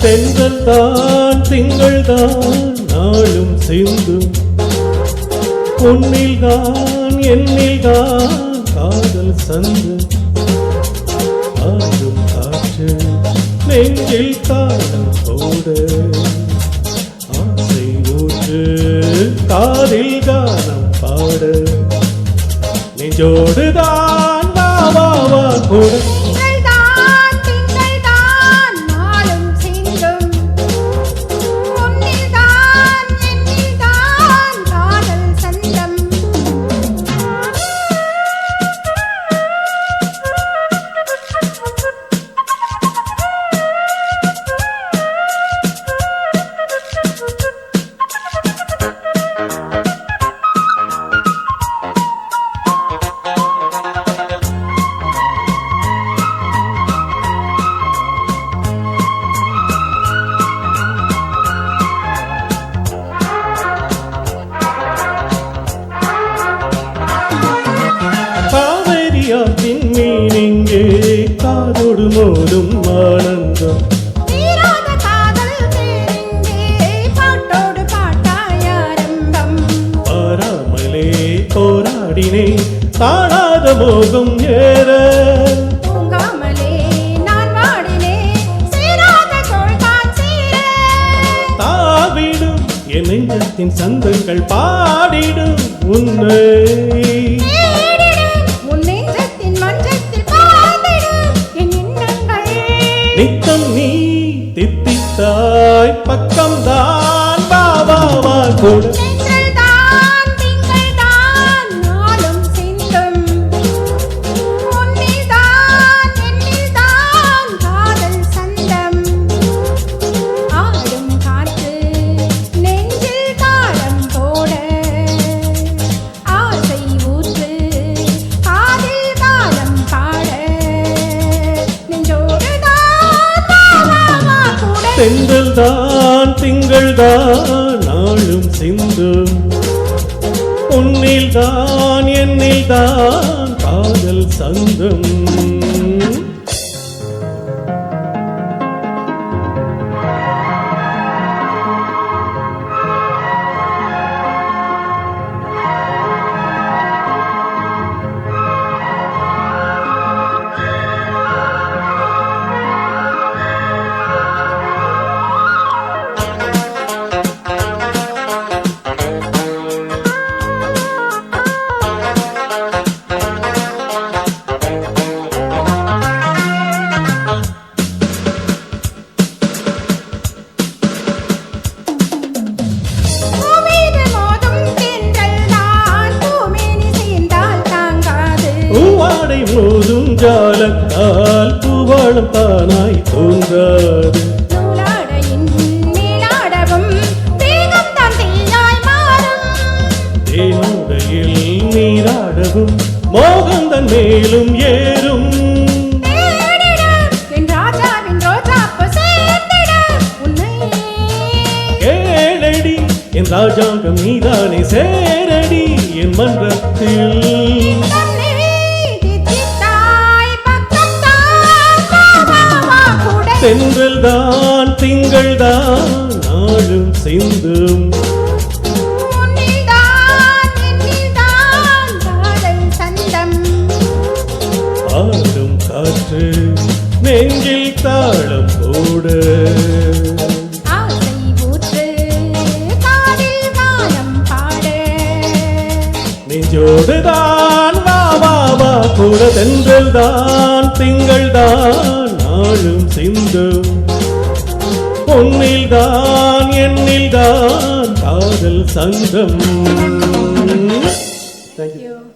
தென்றல் தான் திங்கள் தான் நாளும் சிந்தும் பொன்னில் தான் எண்ணில் தான் காதல் சந்து ஆடும் காற்று நெஞ்சில் காலம் போட ஆசை ஊற்று காதில் கானம் பாட நெஞ்சோடுதான் வா கூட மீனிங்கே காதோடு மோதும் ஆனந்தம் பாராமலே போராடினே தாழாத மோகம் ஏற தாவிடும் என் நெஞ்சத்தின் சந்தங்கள் பாடிடும் உன்னை நித்தம் நீ தித்தித்தாய் பக்கம் தான் வா கூட தென்றல் தான் திங்கள் தான் நாளும் சிந்தும் உன்னில் தான் என்னில் தான் காதல் சந்தம் மோதும் ஜாலத்தால் பூவாளம் தானாய் தோன்றாது தேனோடையில் நீராடவும் மோகந்தன் மேலும் ஏறும் கேளடி என் ராஜாங்கம் நீதானே சேரடி என் மன்றத்தில் தென்றல் தான் திங்கள் தான் நாளும் சிந்தும் ஆடும் காற்று நெஞ்சில் தாளம் போட நெஞ்சோடுதான் வா கூட தென்றல் தான் திங்கள் தான் நாளும் சிந்தும் பொன்னில் தான் எண்ணில் தான் காதல் சங்கம். Thank you.